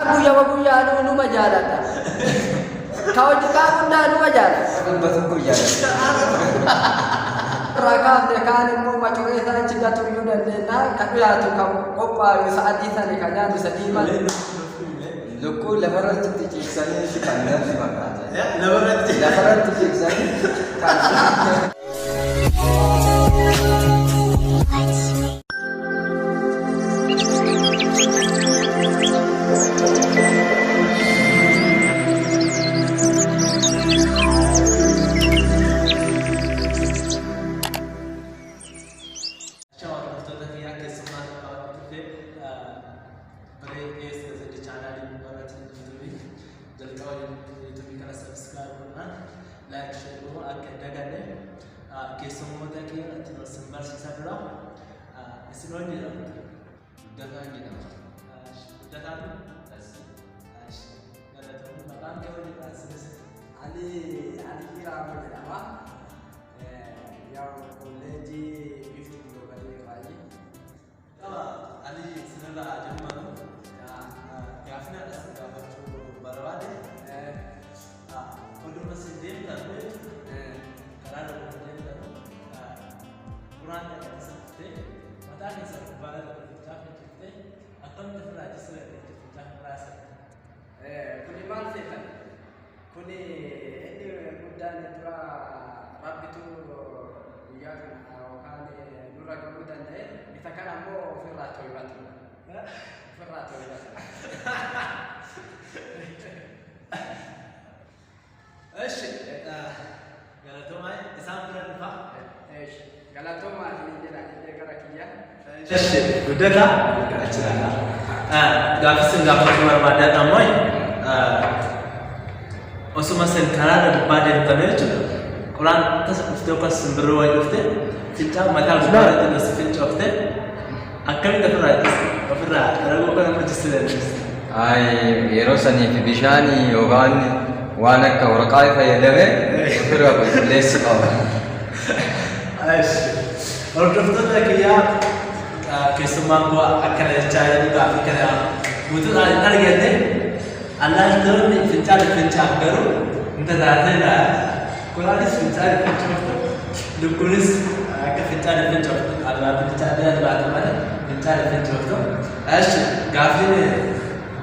Guyyaa numa jaalata. Kawwaji kaa'uudhaan numa jaalata. Rakaafne kaan immoo macoree isaa achi gatuyyuu dandeenya. Kan dhiyaatu kan qophaa'u sa'aatii sana kan nyaatu sadii malee. Lukkuu lafarratti ciibsanii kan namni fakkaata. Lafarratti ciibsanii kan Gudata gaafis gaafachuu barbaadan ammoo osuma sen karaa gubbaa deemtanii jechuudha. Qoraan tasa dhuftee yookaan simbirroo wayii dhuftee fincaa mataa gubbaa irratti nasi fincooftee akkamitti ofirraa daragoo kana hojjechuu dandeessi? Yeroo saniif bishaan yookaan waan akka waraqaa fayyadamee ofirraa qulqulleessi qaba. Hordoftoota kiyyaa keessummaan bu'aa akkana jechaa jiru gaaffii kana guutuudhaan hin arganne allaattoonni fincaa garuu hin tajaajila. Qoraanis fincaa lukkuunis akka fincaa albaata malee fincaa. Gaaffiin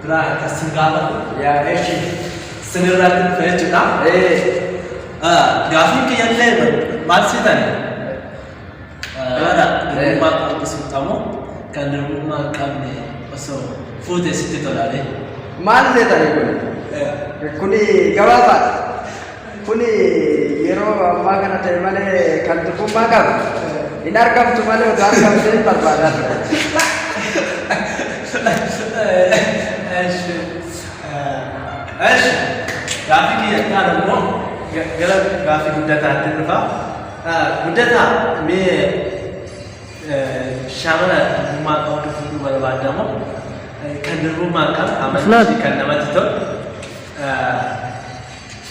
biraa akkasiin gaafatu sinirratti dhufe jechuudha. Gaaffiin kiyyaallee maal siitani? Dirqama qabsiiftamu kan dirqama qabne osoo fuutee sitti tolaalee. Maal jedhani kuni gabaabaadha. Kuni yeroo ammaa kana ta'e malee kan dirqummaa qabu hin argamtu malee otoo argamtee hin barbaadan. Gaaffii kiyyaa immoo gara gaaffii guddataatti dhufa. Guddataa mee shaamala dirqummaa qabu fuudhuu barbaadamu kan dirqummaa qabu amantii kan namatti tolu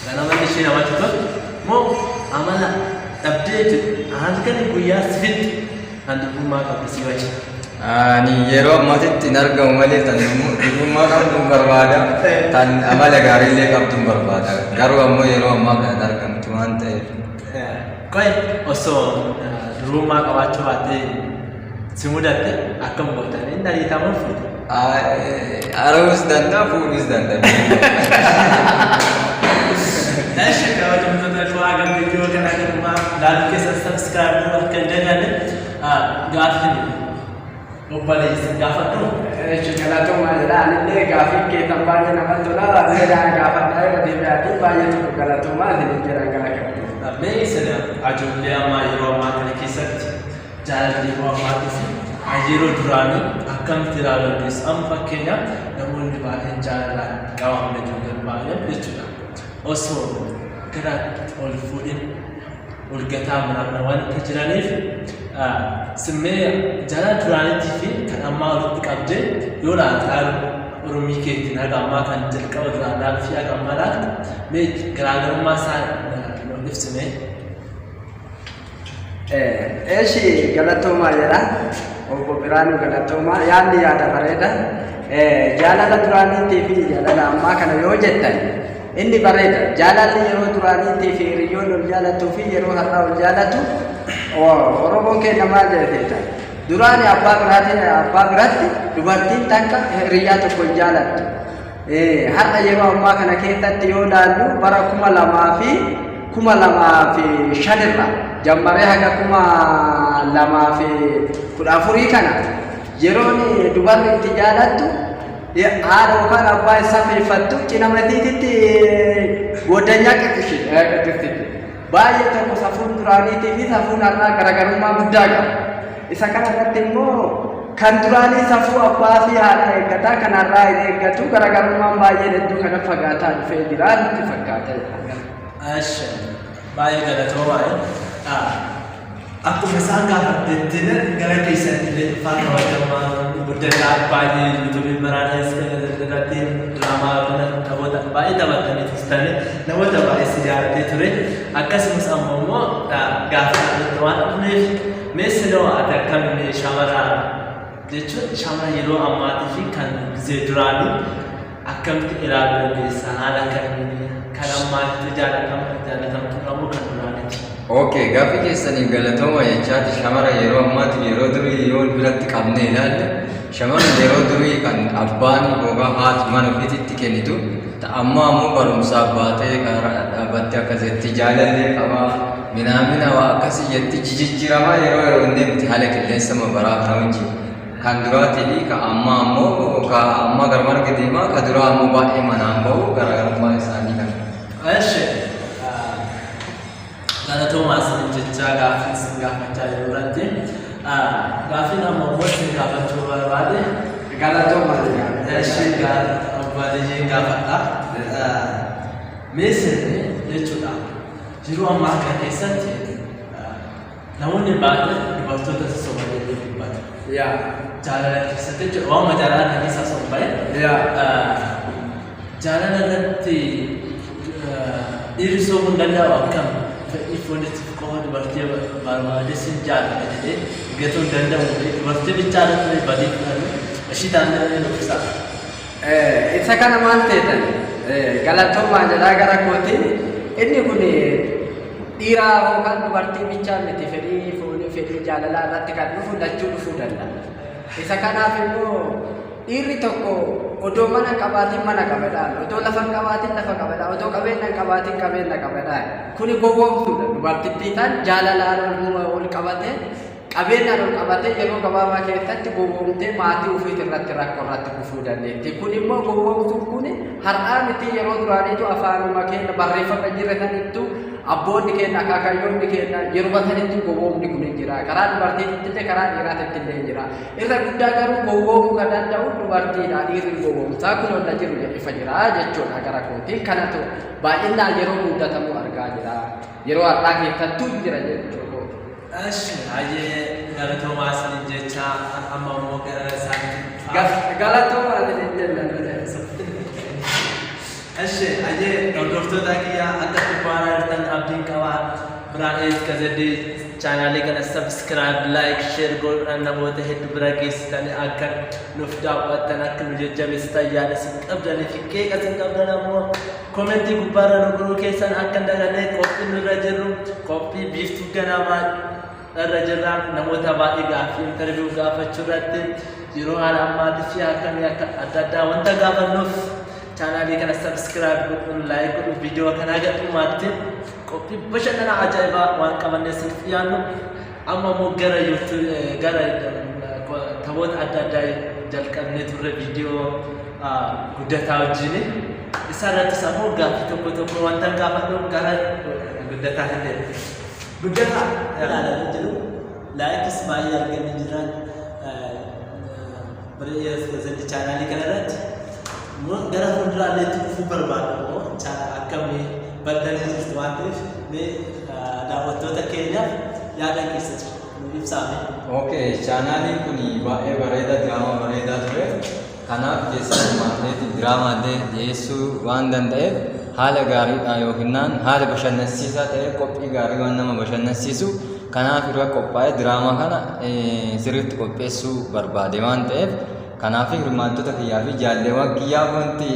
kan amantii ishee namatti tolu moo amala dhabdee halkan guyyaa sifitti kan dirqummaa qabu si wajji. Ani yeroo ammatitti hin argamu malee tan dirqummaa qabdu barbaada tan amala gaariillee qabdu barbaada garuu ammoo yeroo ammaa kana hin argamtu waan ta'eef. Koi osoo dirqummaa qabaachuu baattee si mudatte akkam gootanii inni ariitamuun fuute. Arawus danda'a fuudhus danda'a. Eeshi kabajamtoota shawaa gammachuun kan akkuma laaluu keessatti sabskiraayib akka hin dagaanne gaaffiin obboleessi gaafadhu. Galatoomaa jedha anillee gaaffii keessan baay'ee namatti tola. Anillee gaafadhaa irra deebi'aatii baay'ee tokko galatoomaa isin jedhan galagalatu. Mee sana ajoollee ammaa yeroo ammaa kana keessatti jaalalli yeroo ammaatii fi yeroo duraanii akkamitti ilaaluu dandeessu? Amma fakkeenyaaf namoonni baay'een jaalalaan qabamanii jiran baay'een jechuudha. Osoo gara ol fuudhin ol gataa muraasna waan akka jiraniif simmee jaalala duraaniitii fi kan ammaa walitti qabdee yoo laataan Oromii keetiin haga ammaa kan jalqaba duraan fi haga ammaa laata mee garaagarummaa isaa ibsine. Eeshi galatoomaa jedha obbo Biraanuu galatoomaa yaadni yaada bareeda jaalala duraaniitii fi jaalala ammaa kana yoo jettan inni bareeda. Jaalalli yeroo duraaniitii fi hiriyoon ol jaalatuu fi yeroo har'aa ol jaalatu Oromoon keenya maal jedhata? Duraani abbaa biratti dubartiin takka hiriyaa tokko hin jaalattu. Har'a yeroo ammaa kana keessatti yoo ilaallu bara 2005 irraa jammaree haga 2014 kana yeroon dubarri itti jaalattu haadha yookaan abbaa isaa feeffattu cina matiititti goddanyaa qixxishee baay'ee tokko safuun duraaniitii fi safuun har'aa garaagarummaa guddaa qaba. Isa kana irratti immoo kan duraanii safuu abbaa fi haadha eeggataa kan har'aa hin eeggatu garaagarummaan baay'ee hedduu kana fagaataa dhufee jira nutti fakkaata. Baay'ee galatoomaa. Akkuma isaan gaafatettiin gara keessatti illee dhufaa kabajamaa guddataa baay'ee yuutuubii baraadhaas irratti diraamaa namoota baay'ee taphatanii turtanii namoota baay'ee si jaalatee ture. Akkasumas ammoo gaafa irratti waan dhufneef meeshaa ati akkamiin shamara jechuun shamara yeroo ammaatii fi kan gizee duraanii akkamitti ilaaluu dandeessa? Haala akkamiin kan ammaatti jaalatamtu ammoo kan duraaniiti. Okay, gaaffii keessanii galatooma jechaati. Shamara yeroo ammaatti yeroo durii yoo biratti qabnee ilaalle shamara yeroo durii kan abbaan yookaan haati mana ofiitti kennitu ammoo barumsaaf baatee dhaabbattee akkasitti jaalallee qabaa minaamina waa akkasii jetti jijjiiramaa yeroo inni miti haala qilleensa baraa kana wajjin kan duraatii ka amma garmaan gadeemaa ka duraa ammoo baay'ee manaan bahu garaagarummaa isaanii kan. Galatoomaa isin jechaa gaaffii isin gaafachaa jiru irratti gaaffiin ammoo isin gaafachuu barbaade Galatoomaa baadiyyaa gaafadha. Meeshaa jechuudha yeroo ammaa kana keessatti namoonni baay'een dubartoota sosomalee dubbatu. Jaalala keessatti jechuudha waan jaalala keessa somba'e jaalala irratti dhiirri soomuu hin danda'u akkam ifoonitti qofa dubartii barbaades hin jaalala jedhee gatuu hin danda'u dubartii bichaadhaan badii fudhatu ishii taanee nuffisa. Isa kana maal ta'etan galatoomaa jedhaa gara kootiin inni kun dhiiraa yookaan dubartii bichaa miti fedhii foonii fedhii jaalalaa irratti kan dhufu lachuu dhufuu danda'a. Isa kanaaf immoo dhiirri tokko odoo mana qabaatiin mana qabadhaan, odoo lafa qabaatiin lafa qabadhaan, odoo qabeenya qabaatiin qabeenya qabadhaan. Kuni gowwoomsuudha. Dubartittii tan jaalalaan ol qabatee qabeenyaan ol qabatee yeroo gabaabaa keessatti gowwoomtee maatii ofii irratti rakkoo irratti kufuu dandeetti. Kun immoo gowwoomsuun kun har'aa miti yeroo duraaniitu afaanuma keenya barreeffama jirretanittu abboonni keenya akaakayyoonni keenya yeroo batanitti gowwoomni kun jira. Karaa dubartiitti illee karaa dhiiraatti illee jira. Irra guddaa garuu gowwoomuu kan danda'u dubartiidha. Dhiirri gowwoomsaa kun olla jiru ifa jira jechuudha gara kootiin. Kanatu baay'inaan yeroo guddatamu argaa jira. Yeroo har'aa keessattuu jira jechuudha. Ayyee galatoomaa isin jechaa amma immoo gara isaanii galatoomaa isin jennan. Ayyee hordoftoota kiyyaa akka kubbaanaa jirtan abdiin qabaa biraan eeska jedhee chaanaalii kana subscribe like share godhuudhaan namoota hedduu bira geessitanii akka nuuf daawwattan akka nu jajjabeessitan yaada isin qabdanii fi qeeqa isin qabdan ammoo komentii gubbaarra nu guruu keessan akka hin daganne qophii nurra jirru qophii biiftuu ganamaa irra jirraan namoota baay'ee gaaffii interview gaafachuu irratti yeroo haala ammaatii fi akkamii akka adda addaa wanta gaafannuuf chaanaalii kana subscribe godhuun like godhuun viidiyoo kana gadhumaatti qophii bashannanaa ajaa'ibaa waan qabannee siif dhiyaannu amma immoo gara taphoota adda addaa jalqabnee turre viidiyoo guddataa wajjin isa irrattis ammoo gaaffii tokko wanta gaafadhu gara guddataa hin deemu. Guddataa ilaalaa jiru laayikis baay'ee arganii jiran barreeffama chaanaalii kana irratti gara fuulduraatti dhufuu barbaadu akkamii baddanii jirtu waan ta'eef daawwattoota keenyaaf yaada keessa ibsaame. Okay, chaanaaliin kun baay'ee bareeda diraamaa bareedaa ture. Kanaaf keessatti maatii diraamaa dhiyeessuu waan danda'eef haala gaariidhaan yookiin haala bashannansiisaa ta'e qophii gaarii waan nama bashannansiisu kanaaf irra qophaa'ee diraamaa kana sirriitti qopheessuu barbaade waan ta'eef Kanaaf hirmaattota kiyyaa fi jaalleewwan kiyyaa wanti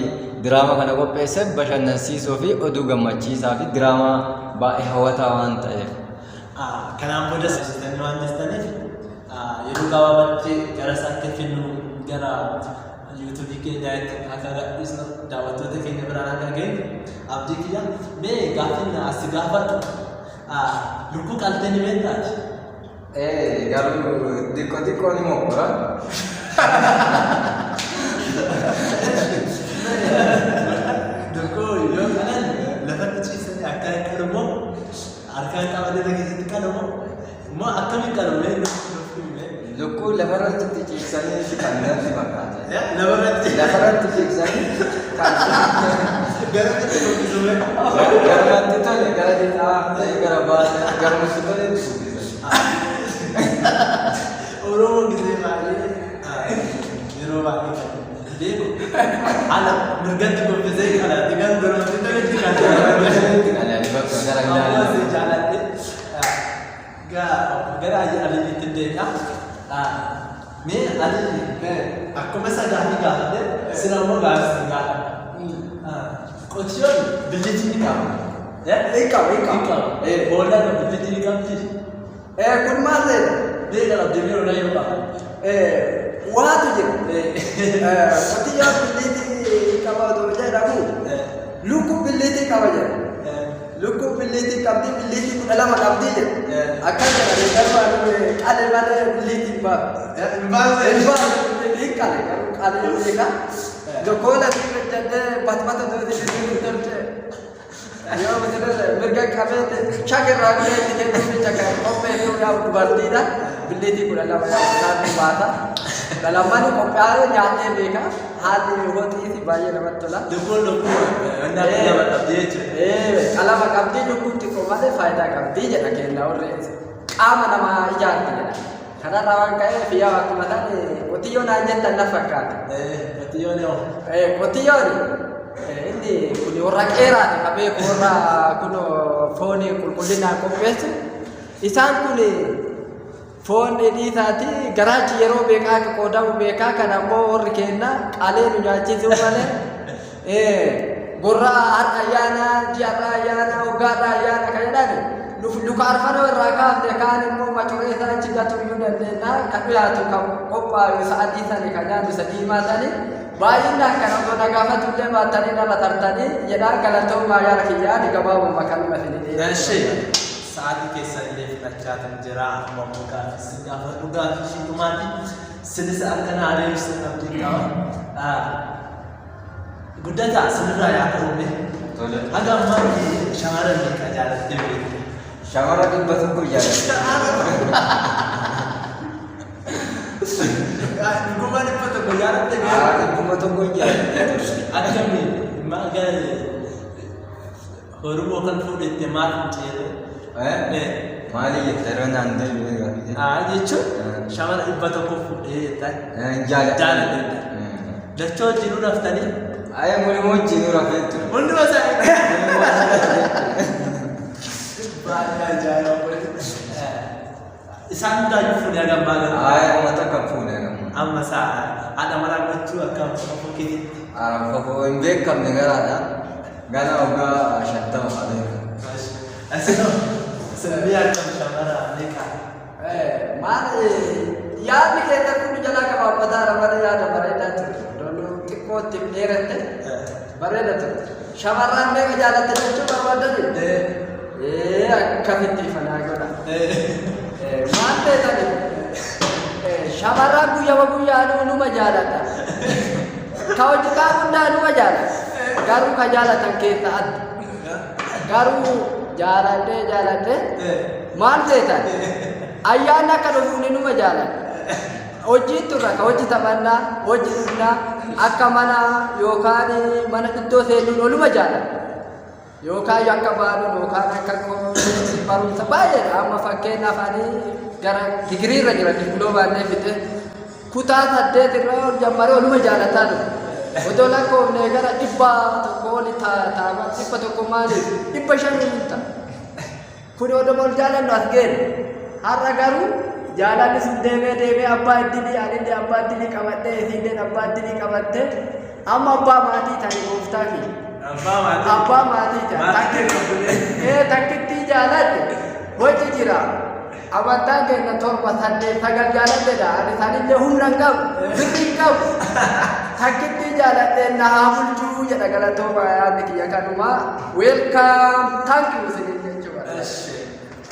diraamaa kana qopheesse bashannansiisuu fi oduu gammachiisaa fi diraamaa baay'ee hawwataa waan ta'eef. Kanaan booda sasitanii waan jirtaniif yeroo gabaabatti gara isaatti finnu gara yuutuubii keenyaatti akka gadhiisnu daawwattoota keenya biraan akka geenyu abdii kiyya mee gaaffiin as gaafadhu lukkuu qaltee ni beektaati? Garuu xiqqoo ni mokkora. Lukkuu yoo qalan lafatti ciisanii akka hin qalumoo harkaan qabatee keessatti qalumoo immoo akkamiin qalumee Lukkuu lafarratti ciisanii kan natti fakkaata. lafarratti ciisanii kan garatti dubbisume garatti tole gara lixaa gara baala gara musitole Oromoo gisee baay'ee yeroo baay'ee beeku ala mirgatti gombisee kanaatti kan durootti ta'etti kan jaaladhe gara aliitti deebi'a. Mee aliin akkuma isa gaaffii gaafate sira immoo gaaffii gaafata. Qotiyyoon billiti ni qaba. Ni qaba. Boolla billiti ni qabdi. Kun maal ta'edha? Beeka abdii yoo yoo qaba. Waatu jira. Qotiyyoon billiti qaba otoo jedhamu lukkuu billiti qaba jedha. Lukkuu billiti qabdi billiti 12 qabdi jedha. Akka jedhame darbaa qale malee billiti qale beeka. Lokoola fi jadde batbata tolche. Yoo bidiree mirga qabee chakirraa bilee chakirraa qopheessuu yaa dubartiidha. Billiti 12 isaanii baata. Dalamaan qophaa'ee nyaatee beeka. Haalli hoxiiti baay'ee namatti tola. Lukkuun nama qabdi jechuudha. Qalama qabdi lukkuun xiqqoo malee faayidaa qabdi jedha kenna warreen. Qaama namaa ijaarti jedha. Kanarraa waan ka'eef yaa akkuma taate qotiyyoon naan jettan na fakkaata. Qotiyyoon yoo? Qotiyyoon inni kun warra qeeraati qabee warra kun foon qulqullinaan qopheessu. Isaan kun foon dheedhiisaati garaachi yeroo beekaa akka qoodamu beekaa kan ammoo warri kenna qalee nu nyaachisuu malee gorraa har'a ayyaana ji'arraa ayyaana waggaarraa ayyaana kan jedhan luka arfana irraa kaafne kaan immoo macuuree isaa achi gatu iyyuu dandeenya kan dhiyaatu kan qophaa'u sa'aatii sanii kan nyaatu isa diimaa sanii baay'inaan kan otoo nagaafatu illee baattanii narra tartanii jedhaa galatoomaa yaara kiyyaa ni gabaabuma kanuma finidhee. Sa'aatii keessan illee fudhachaa kan jira amma mukaa fi gaafa dhugaa fi shitumaati sinis akka adeemsa abdii qaba. Guddataa sinirraa yaa ta'ume haga ammaatti shamarran meeqa jaalattee beektu? Shamara 100 jaalatte. Dhuguma 100 jaalatte beektu? 100 jaalatte. Akkamiin maal Oromoo kan fuudhette maal jechuudha? Maali jettee naan deebi'ee gaafii? Jechuun shamara 100 fuudhee jaaladha. Dachoo jiru raftanii? Mul'immoo jiru rafeetu. Hunduma isaa baay'ee ajaa'iba! Isaan hundaayyuu fuudhee hagam baala? Uummata kan fuudhee hagam. Amma isaa haadha maraa gochuu akkam fakkeetti? Fafoo hin beekamne garaadha. Gara waggaa 50 adeema. Sirbii akkam shamara meeqa? Maali yaadni keessa kun jalaa gabaabbataa ramadee yaada bareedaa ture. Xiqqootti dheeratte bareeda ture. Shamarran meeqa jaalatte jechuu barbaadani? Akkamitti fanaa godha. Maal ta'e shamarran guyyaa numa jaaladha. Ka hojjetaa hundaa numa jaalladha. Garuu ka jaalatan keessa adda. Garuu jaaladhee maal ta'e ayyaana akka dhufuun numa jaaladha. Hojii turra ka hojii taphannaa hojii dhugnaa akka mana yookaan mana iddoo seenuun oluma jaaladha. Yookaan akka baaluun yookaan akka barumsa baay'eedha. Amma fakkeenyaaf ani gara digiriirra jira dippiloomaanlee fixe kutaa 8 irra ol jammaree oluma jaalataa dhufe. Otoo lakkoofne gara 100 oli taa'ama 100 maaliif 500 ta'a. Kun odoo ol jaalannu as geenne har'a garuu jaalalli sun deemee abbaa iddilii anillee abbaa iddilii qabadhee isiillee abbaa iddilii qabattee amma abbaa maatii ta'e gooftaa fi abbaa maatii ta'e takkitti jaaladhe hoji jira amantaan keenya torba saddeet sagal jaaladheedha ani isaanillee humna hin qabu birrii hin qabu takkitti jaaladhee na haa bulchuu jedha galatooma yaadni kiyya kanumaa weelkaam taankii isiniin jechuudha.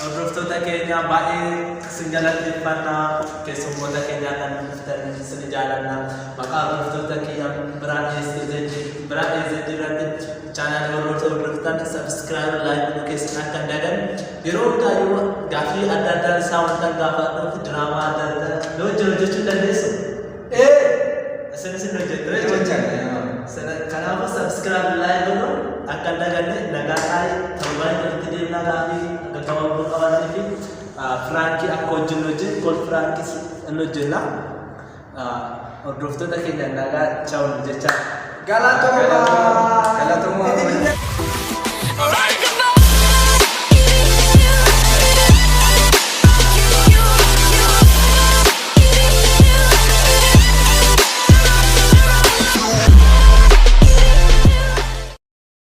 Hordoftoota keenya baay'ee isin galateeffannaa keessummoota keenya kan dhuftan isin jaalanna maqaa hordoftoota keenya biraan dhiyeessee jirratti chaanaalii hordoftan sabskiraayib laayik keessan akka hin daganne yeroo hundaa yoo gaaffii adda addaa isaa wanta gaafadhuuf diraamaa adda addaa hojjechuu dandeessu. Isin hojjetu kanaafuu sabskiraayib laayik godhu akka hin daganne nagaa taa'ee torbaan itti deemnaa gaaffii Kamu kawan ini, Franky aku hojjetu kol Franky anu jenna. Hordoftoota keenya nagaa ciao jecha. Galatooma.